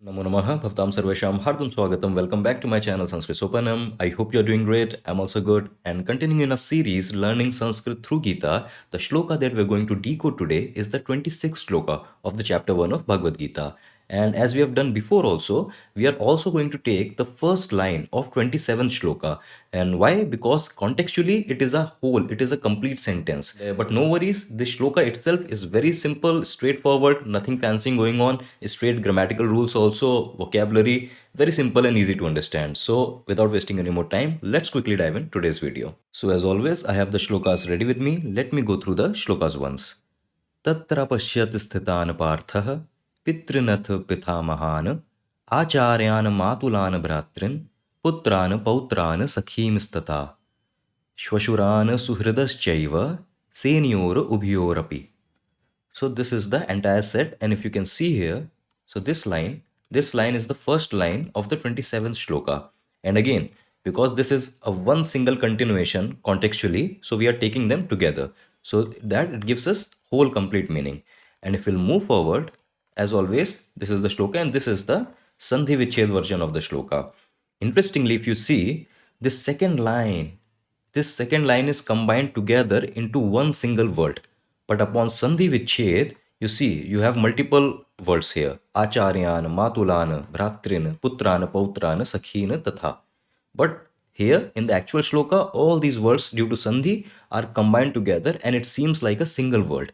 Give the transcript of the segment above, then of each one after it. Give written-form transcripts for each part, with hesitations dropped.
Namo Namaha Bhavtam Sarvesham Hardum Swagatam. Welcome back to my channel Sanskrit Sopanam. I hope you're doing great. I'm also good. And continuing in a series learning Sanskrit through Gita, the shloka that we're going to decode today is the 26th shloka of the chapter 1 of Bhagavad Gita. And as we have done before also, we are also going to take the first line of 27th shloka. And why? Because contextually it is a whole, it is a complete sentence. But no worries, this shloka itself is very simple, straightforward, nothing fancy going on, straight grammatical rules also, vocabulary, very simple and easy to understand. So without wasting any more time, let's quickly dive in today's video. So as always, I have the shlokas ready with me. Let me go through the shlokas once. Tatra pashyat sthitan parthah पितृनथ पितामहान आचार्यान मातुलान भ्रातृन पुत्रान पौत्रान सखींस्तथा श्वशुरान सुहृदश्चैव सेनयोर उभयोरपि. So this is the entire set, and if you can see here, so this line is the first line of the 27th shloka. And again, because this is a one single continuation contextually, so we are taking them together, so that it gives us whole complete meaning. And if we'll move forward, as always, this is the shloka and this is the Sandhi Vichhed version of the shloka. Interestingly, if you see this second line is combined together into one single word. But upon Sandhi Vichhed, you see, you have multiple words here. Acharyan, Matulan, Bhratrin, Putran, Pautran, Sakhin, Tatha. But here in the actual shloka, all these words due to Sandhi are combined together and it seems like a single word.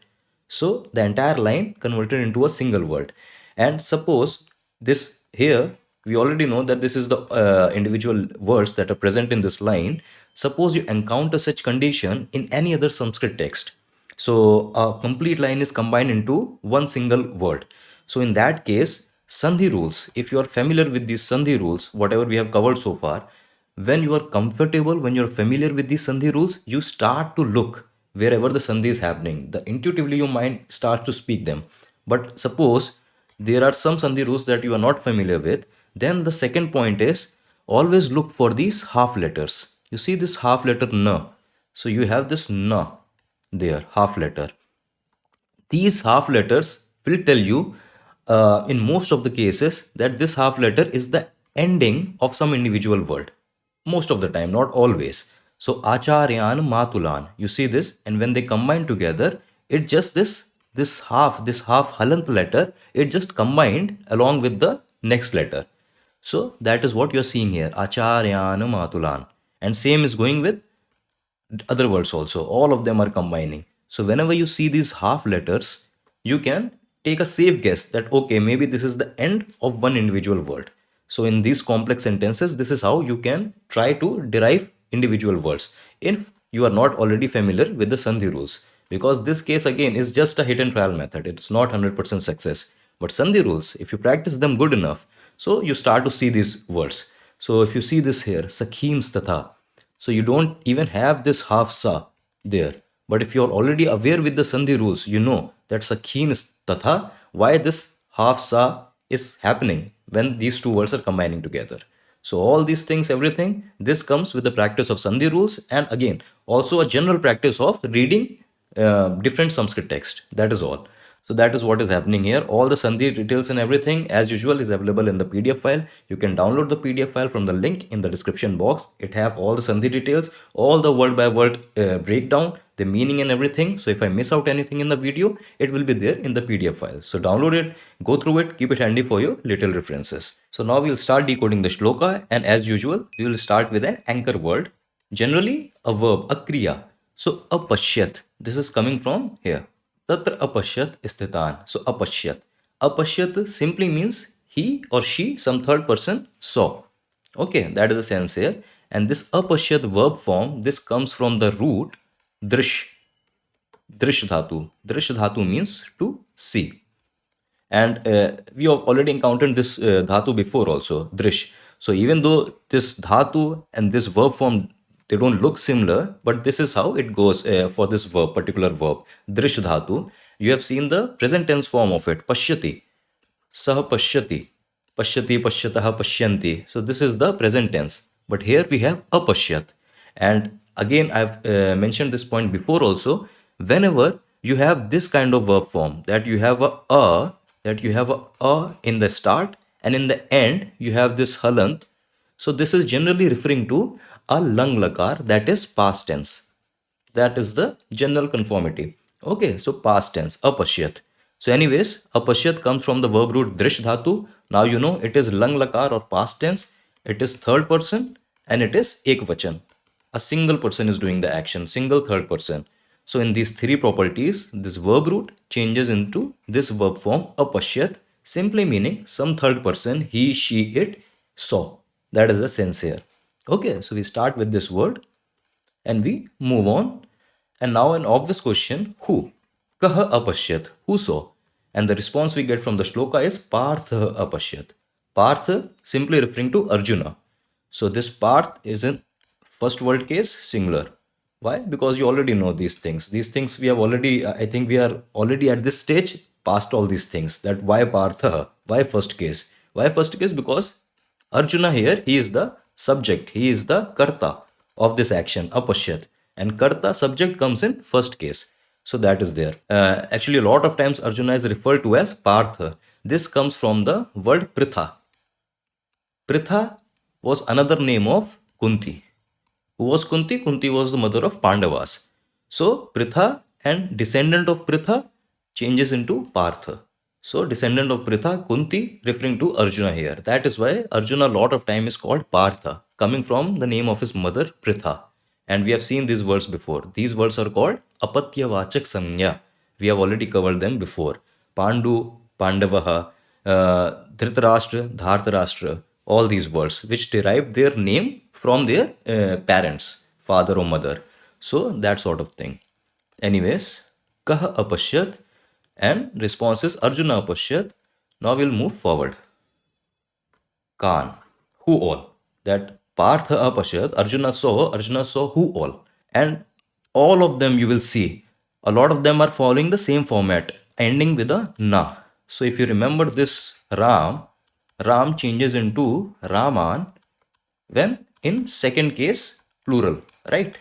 So the entire line converted into a single word. And suppose this here, we already know that this is the individual words that are present in this line. Suppose you encounter such condition in any other Sanskrit text. So a complete line is combined into one single word. So in that case, Sandhi rules, if you are familiar with these Sandhi rules, whatever we have covered so far, when you are comfortable, when you are familiar with these Sandhi rules, you start to look wherever the Sandhi is happening. The intuitively your mind starts to speak them. But suppose there are some Sandhi rules that you are not familiar with, then the second point is always look for these half letters. You see this half letter na. So you have this na there, half letter. These half letters will tell you in most of the cases that this half letter is the ending of some individual word. Most of the time, not always. So acharyan matulan, you see this, and when they combine together, it just this half halant letter, it just combined along with the next letter. So that is what you're seeing here, acharyan matulan. And same is going with other words also. All of them are combining. So whenever you see these half letters, you can take a safe guess that okay, maybe this is the end of one individual word. So in these complex sentences, this is how you can try to derive individual words if you are not already familiar with the Sandhi rules. Because this case again is just a hit and trial method. It's not 100% success. But Sandhi rules, if you practice them good enough, so you start to see these words. So if you see this here, Sakhims Tatha. So you don't even have this half sa there. But if you're already aware with the Sandhi rules, you know that Sakhin is Tatha, why this half sa is happening when these two words are combining together. So all these things, everything, this comes with the practice of Sandhi rules and again, also a general practice of reading different Sanskrit text. That is all. So that is what is happening here. All the Sandhi details and everything as usual is available in the PDF file. You can download the PDF file from the link in the description box. It have all the Sandhi details, all the word by word breakdown, the meaning and everything. So if I miss out anything in the video, it will be there in the PDF file. So download it, go through it, keep it handy for your little references. So now we'll start decoding the shloka and as usual, we will start with an anchor word, generally a verb, a kriya. So apashyat, this is coming from here. Tatra apashyat sthitan. So apashyat. Apashyat simply means he or she, some third person, saw. Okay, that is the sense here. And this apashyat verb form, this comes from the root drish. Drish dhatu. Drish dhatu means to see. And we have already encountered this dhatu before also, drish. So even though this dhatu and this verb form, they don't look similar, but this is how it goes for this verb, particular verb, drish dhatu. You have seen the present tense form of it, pashyati, sah pashyati, pashyati, pashyatah, pashyanti. So this is the present tense. But here we have apashyat. And again, I've mentioned this point before also. Whenever you have this kind of verb form, that you have a in the start and in the end you have this halant. So this is generally referring to a lung lakar, that is past tense. That is the general conformity. Okay, so past tense apashyat. So anyways, apashyat comes from the verb root drish dhatu. Now you know it is lang lakar or past tense. It is third person and it is ekvachan. A single person is doing the action, single third person. So in these three properties, this verb root changes into this verb form apashyat, simply meaning some third person, he, she, it saw. That is the sense here. Okay, so we start with this word and we move on. And now an obvious question, who? Kaha apashyat, who saw? And the response we get from the shloka is Partha apashyat. Partha simply referring to Arjuna. So this Parth is in first word case singular. Why? Because you already know these things. These things we have already, I think we are already at this stage past all these things. That why Partha? Why first case? Why first case? Because Arjuna here, he is the subject, he is the karta of this action, apashyat. And karta subject comes in first case. So that is there. Actually, a lot of times Arjuna is referred to as Partha. This comes from the word Pritha. Pritha was another name of Kunti. Who was Kunti? Kunti was the mother of Pandavas. So Pritha and descendant of Pritha changes into Partha. So descendant of Pritha, Kunti, referring to Arjuna here. That is why Arjuna a lot of time is called Partha, coming from the name of his mother Pritha. And we have seen these words before. These words are called Apatyavachak Sanya. We have already covered them before. Pandu, Pandavaha, Dhritarashtra, Dhartarashtra, all these words which derive their name from their parents, father or mother. So that sort of thing. Anyways, Kaha apashyat and response is Arjuna apashyat. Now we'll move forward. Khan, who all? That Partha apashyat, Arjuna saw who all. And all of them you will see, a lot of them are following the same format, ending with a na. So if you remember this Ram, Ram changes into Raman when in second case plural, right?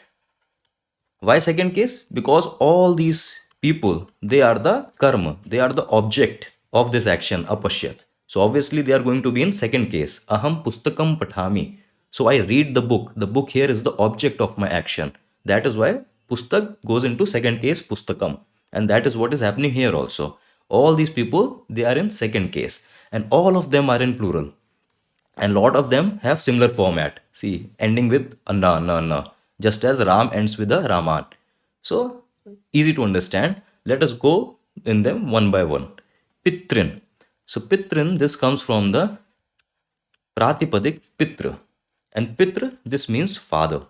Why second case? Because all these people, they are the karma, they are the object of this action, apashyat. So obviously they are going to be in second case. Aham pustakam pathami. So I read the book. The book here is the object of my action. That is why pustak goes into second case pustakam. And that is what is happening here also. All these people, they are in second case. And all of them are in plural. And lot of them have similar format. See, ending with a na, na, na. Just as Ram ends with a Raman. So, easy to understand. Let us go in them one by one. Pitrin. So, Pitrin, this comes from the Pratipadik Pitra. And Pitra, this means father.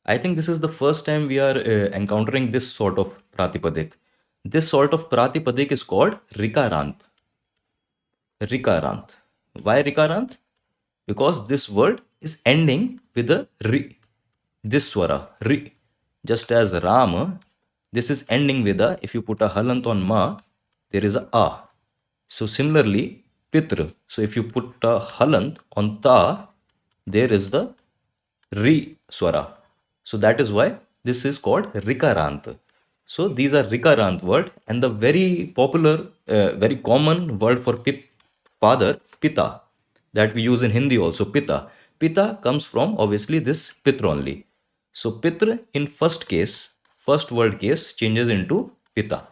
I think this is the first time we are encountering this sort of Pratipadik. This sort of Pratipadik is called Rikarant. Rikarant. Why Rikarant? Because this word is ending with a ri. This swara, ri. Just as Rama, this is ending with a, if you put a halant on ma, there is a. So similarly, Pitra. So if you put a halant on ta, there is the ri swara. So that is why this is called Rikarant. So these are Rikarant word, and the very popular, very common word for father, Pita, that we use in Hindi also, Pita. Pita comes from obviously this Pitra only. So Pitra in first case, first word case changes into Pita.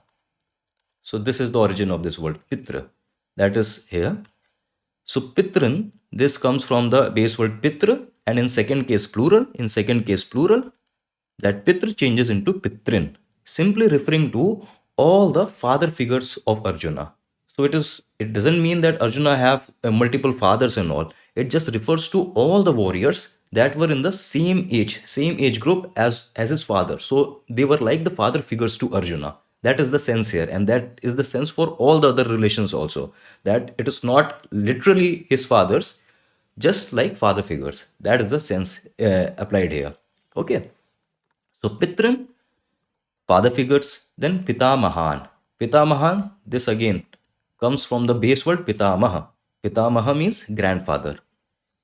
So this is the origin of this word Pitra. That is here. So Pitran, this comes from the base word Pitra, and in second case plural, that Pitra changes into Pitrin, simply referring to all the father figures of Arjuna. So it doesn't mean that Arjuna have multiple fathers and all. It just refers to all the warriors that were in the same age group as his father. So they were like the father figures to Arjuna. That is the sense here, and that is the sense for all the other relations also. That it is not literally his fathers, just like father figures. That is the sense applied here. Okay. So Pitran, father figures, then Pitamahan. Pitamahan, this again comes from the base word Pitamaha. Pitamaha means grandfather.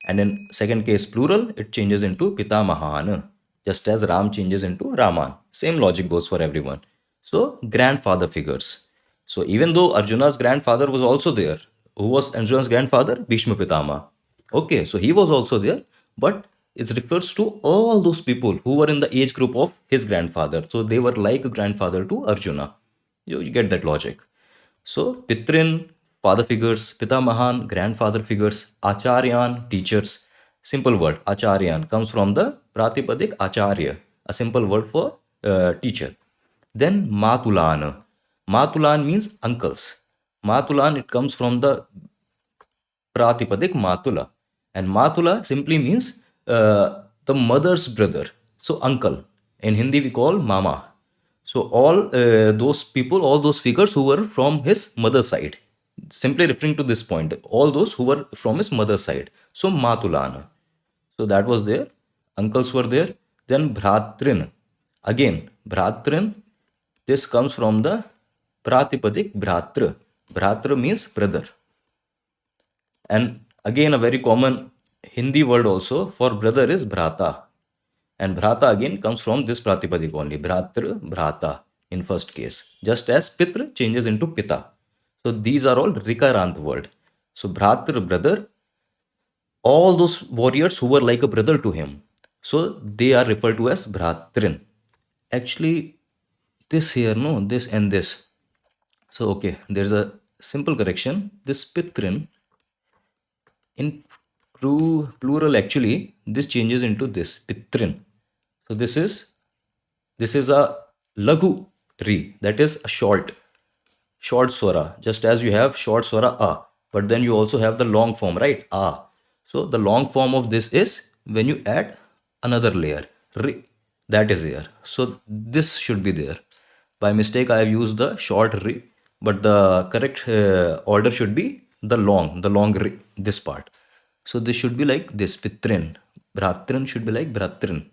And in second case plural, it changes into Pitamahan, just as Ram changes into Raman. Same logic goes for everyone. So grandfather figures. So even though Arjuna's grandfather was also there, who was Arjuna's grandfather? Bhishma Pitama. Okay, so he was also there, but it refers to all those people who were in the age group of his grandfather. So they were like a grandfather to Arjuna. You get that logic. So Pitrin, father figures, Pitamahan, grandfather figures, Acharyan, teachers. Simple word, Acharyan, comes from the Pratipadik Acharya, a simple word for teacher. Then Matulan. Matulan means uncles. Matulan, it comes from the Pratipadik Matula. And Matula simply means the mother's brother. So uncle. In Hindi we call mama. So all those people, all those figures who were from his mother's side. Simply referring to this point. All those who were from his mother's side. So Matulana. So that was there. Uncles were there. Then Bhratrin. Again, Bhratrin. This comes from the Pratipadik Bhratra. Bhratra means brother. And again, a very common Hindi word also for brother is Bhrata. And Bhrata again comes from this Pratipadik only. Bhratra, Bhrata in first case. Just as Pitra changes into Pita. So these are all Rikarant word. So Bhratra, brother. All those warriors who were like a brother to him. So they are referred to as Bhratrin. Actually, this here, no, this and this. So okay, there's a simple correction. This Pitrin, in plural actually, this changes into this Pitrin. So this is a Laghu Ri, that is a short swara, just as you have short swara A, but then you also have the long form, right? A. So the long form of this is when you add another layer, Ri, that is there. So this should be there. By mistake, I have used the short Ri, but the correct order should be the long Ri, this part. So this should be like this, Pitrin. Bhratrin should be like Bhratrin.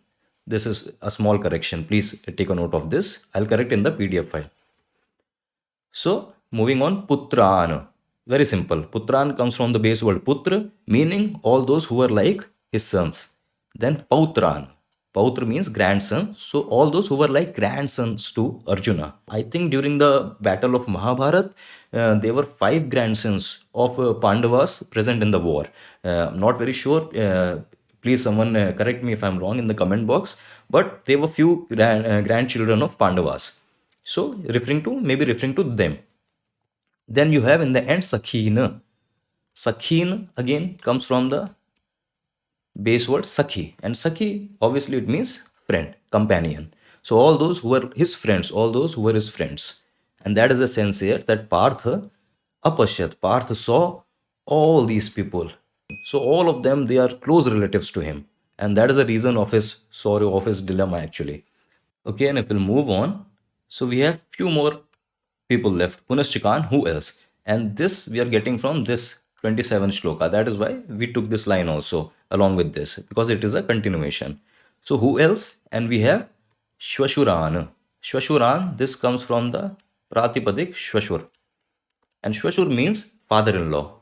This is a small correction. Please take a note of this. I'll correct in the PDF file. So moving on, Putran. Very simple. Putran comes from the base word Putra, meaning all those who are like his sons. Then Pautran. Pautra means grandson. So all those who were like grandsons to Arjuna. I think during the battle of Mahabharat, there were 5 grandsons of Pandavas present in the war. Not very sure. Please someone correct me if I'm wrong in the comment box. But there were few grandchildren of Pandavas. So referring to them. Then you have in the end Sakhin. Sakhin again comes from the base word Sakhi. And Sakhi, obviously it means friend, companion. So all those who were his friends, And that is the sense here that Partha apashyat. Partha saw all these people. So all of them, they are close relatives to him. And that is the reason of his sorrow, of his dilemma actually. Okay, and if we'll move on. So we have few more people left. Punaschikan, who else? And this we are getting from this 27th shloka. That is why we took this line also along with this, because it is a continuation. So who else? And we have Shvashuran. Shvashuran, this comes from the Pratipadik Shvashur. And Shvashur means father-in-law.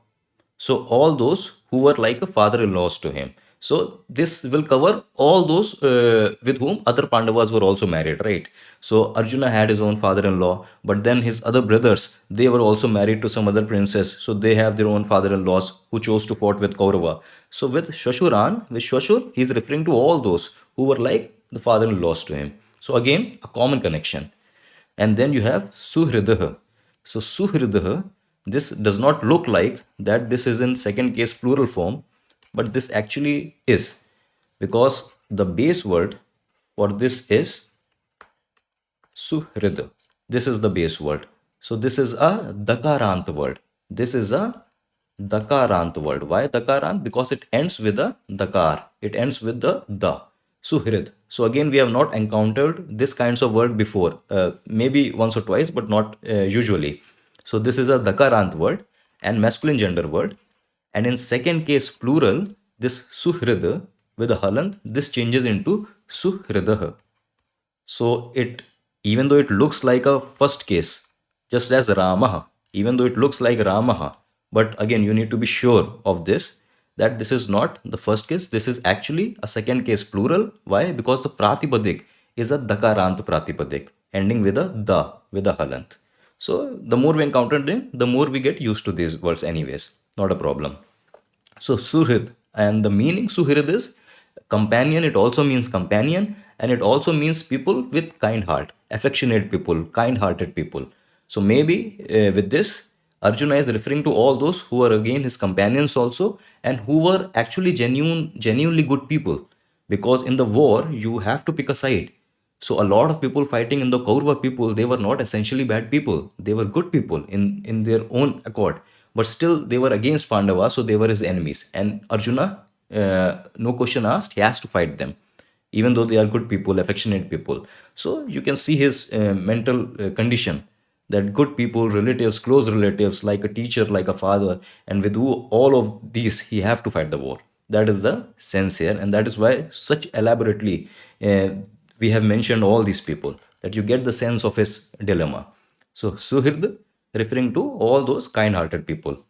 So all those who were like a father-in-laws to him. So this will cover all those with whom other Pandavas were also married, right? So Arjuna had his own father-in-law, but then his other brothers, they were also married to some other princess. So they have their own father-in-laws who chose to fight with Kaurava. So with Shashuran, with Shashur, he is referring to all those who were like the father-in-laws to him. So again, a common connection. And then you have Suhridaha. So Suhridaha, this does not look like that this is in second case plural form, but this actually is, because the base word for this is Suhrida. This is the base word. So this is a Dakarant word. This is a Dakarant word. Why Dakarant? Because it ends with a Dakar. It ends with the Suhrid. So again, we have not encountered this kinds of word before. Maybe once or twice, but not usually. So this is a Dakarant word and masculine gender word. And in second case plural, this Suhrida with a halant, this changes into Suhridah. So it, even though it looks like a first case, just as Ramaha, even though it looks like Ramaha, but again, you need to be sure of this, that this is not the first case, this is actually a second case plural. Why? Because the Pratipadik is a Dakarant Pratipadik, ending with a da, with a halant. So the more we encounter them, the more we get used to these words anyways. Not a problem. So Suhrid, and the meaning Suhrid is companion. It also means companion, and it also means people with kind heart, affectionate people, kind-hearted people. So maybe with this, Arjuna is referring to all those who are again his companions also, and who were actually genuinely good people. Because in the war, you have to pick a side. So a lot of people fighting in the Kaurva people, they were not essentially bad people. They were good people in their own accord. But still, they were against Pandava, so they were his enemies. And Arjuna, no question asked, he has to fight them, even though they are good people, affectionate people. So you can see his mental condition, that good people, relatives, close relatives, like a teacher, like a father, and with who all of these he have to fight the war. That is the sense here, and that is why such elaborately we have mentioned all these people, that you get the sense of his dilemma. So Suhrid referring to all those kind-hearted people.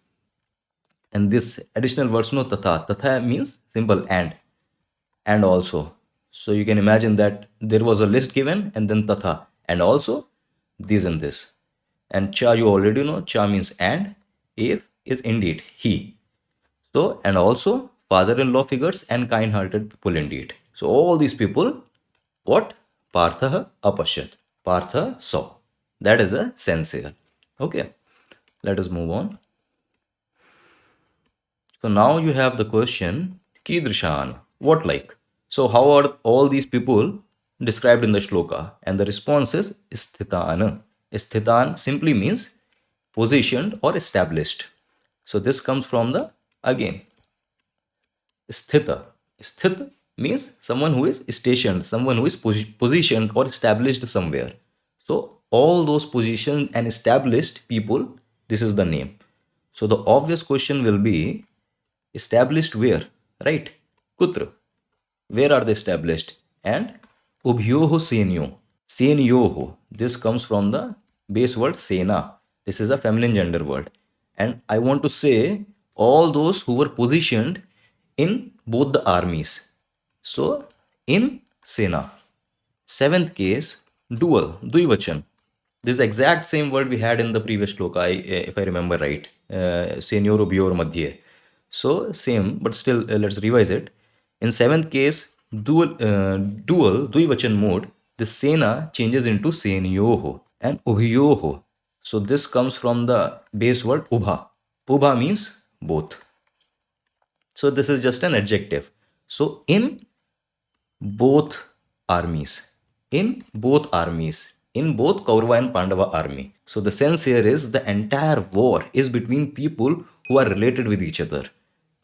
And this additional words, no, tatha means simple and also. So you can imagine that there was a list given and then tatha and also this and this. And cha you already know, cha means and, if is indeed he. So and also father-in-law figures and kind-hearted people indeed. So all these people, what? Partha apashyat. Partha saw. That is a sense here. Okay. Let us move on. So now you have the question, Kidrishan, what like? So how are all these people described in the shloka? And the response is Sthitan. Sthitan simply means positioned or established. So this comes from the, again, Sthita. Sthit means someone who is stationed, someone who is positioned or established somewhere. So all those positioned and established people, this is the name. So the obvious question will be, established where? Right? Kutra. Where are they established? And Ubhyoho Senyo. Senyoho. This comes from the base word Sena. This is a feminine gender word. And I want to say all those who were positioned in both the armies. So in Sena. Seventh case, dual, Duivachan. This is the exact same word we had in the previous shloka, if I remember right. Senyor Ubyor Madhye. So same, but still let's revise it. In seventh case, dual, Duivachan mode, the Sena changes into Senyoho and Ubhyoho. So this comes from the base word Ubha. Ubha means both. So this is just an adjective. So in both armies, in both Kaurava and Pandava army. So the sense here is the entire war is between people who are related with each other.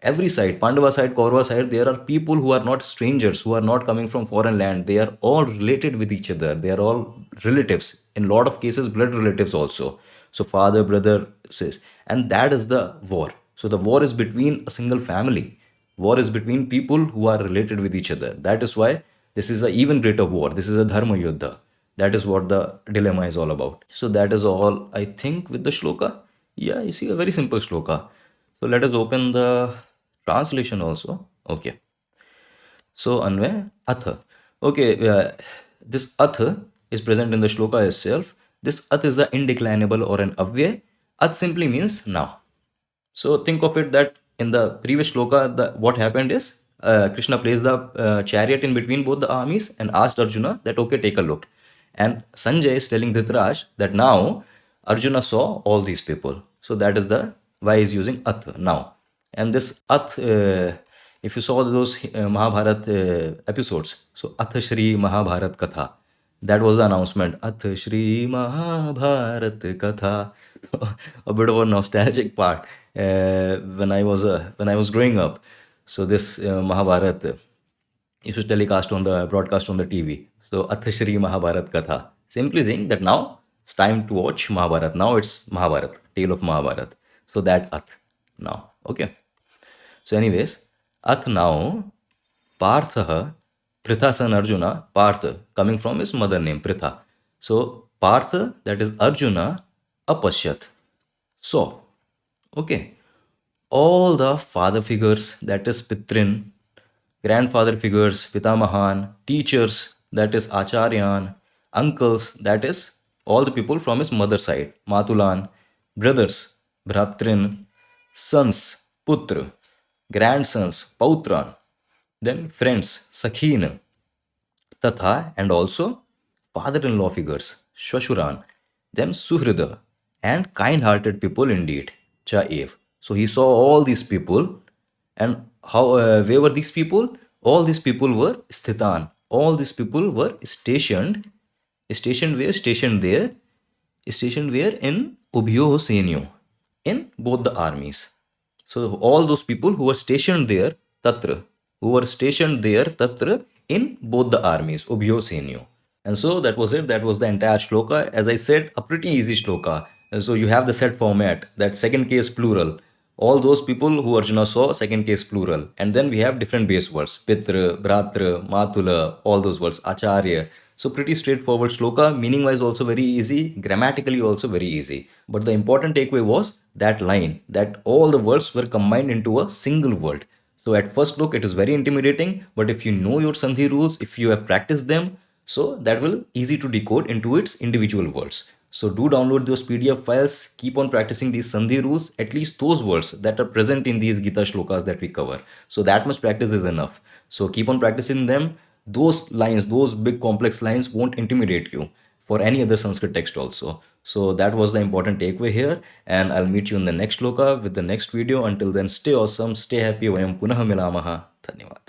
Every side, Pandava side, Kaurava side, there are people who are not strangers, who are not coming from foreign land. They are all related with each other. They are all relatives. In a lot of cases, blood relatives also. So father, brother, sis. And that is the war. So the war is between a single family. War is between people who are related with each other. That is why this is an even greater war. This is a dharma yuddha. That is what the dilemma is all about. So that is all I think with the shloka. Yeah, you see a very simple shloka. So let us open the translation also. Okay. So Anvay, Atha. Okay, this Atha is present in the shloka itself. This Ath is an indeclinable or an avyay. Ath simply means now. So think of it that in the previous shloka, what happened is Krishna placed the chariot in between both the armies and asked Arjuna that, okay, take a look. And Sanjay is telling Dhritarashtra that now Arjuna saw all these people. So that is the why he's using Ath now. And this Ath, if you saw those Mahabharat episodes, so Ath Shri Mahabharat Katha, that was the announcement. Ath Shri Mahabharat Katha. A bit of a nostalgic part when I was growing up. So this Mahabharat used to telecast on the broadcast on the TV. So Ath Shri Mahabharat Katha. Simply saying that now it's time to watch Mahabharat. Now it's Mahabharat, tale of Mahabharat. So that Ath now. Okay. So anyways, Ath now Partha, Pritha son Arjuna, Partha, coming from his mother name, Pritha. So Partha, that is Arjuna, Apashyat. So, okay, all the father figures, that is Pitrin, grandfather figures, Pitamahan, teachers, that is Acharyan, uncles, that is all the people from his mother side. Matulan, brothers, Bhratrin, sons, Putra, grandsons, Pautran, then friends, Sakhin, Tatha, and also father-in-law figures, Shwashuran, then Suhrida, and kind-hearted people indeed, Chaev. So he saw all these people, and how where were these people? All these people were Sthitan. All these people were stationed. Stationed where? Stationed there. Stationed where? In Ubhyo Senyo, in both the armies. So all those people who were stationed there, Tatra, who were stationed there, Tatra, in both the armies, Ubhyo Senyo. And so that was it. That was the entire shloka. As I said, a pretty easy shloka. And so you have the set format, that second case plural. All those people who Arjuna saw, second case plural. And then we have different base words. Pitra, Bratra, Matula, all those words. Acharya. So pretty straightforward shloka. Meaning wise also very easy. Grammatically also very easy. But the important takeaway was that line. That all the words were combined into a single word. So at first look, it is very intimidating. But if you know your Sandhi rules, if you have practiced them, so that will easy to decode into its individual words. So do download those PDF files, keep on practicing these Sandhi rules, at least those words that are present in these Gita shlokas that we cover. So that much practice is enough. So keep on practicing them. Those lines, those big complex lines won't intimidate you for any other Sanskrit text also. So that was the important takeaway here, and I'll meet you in the next shloka with the next video. Until then, stay awesome, stay happy. Vayam punah milamaha. Dhanyavad.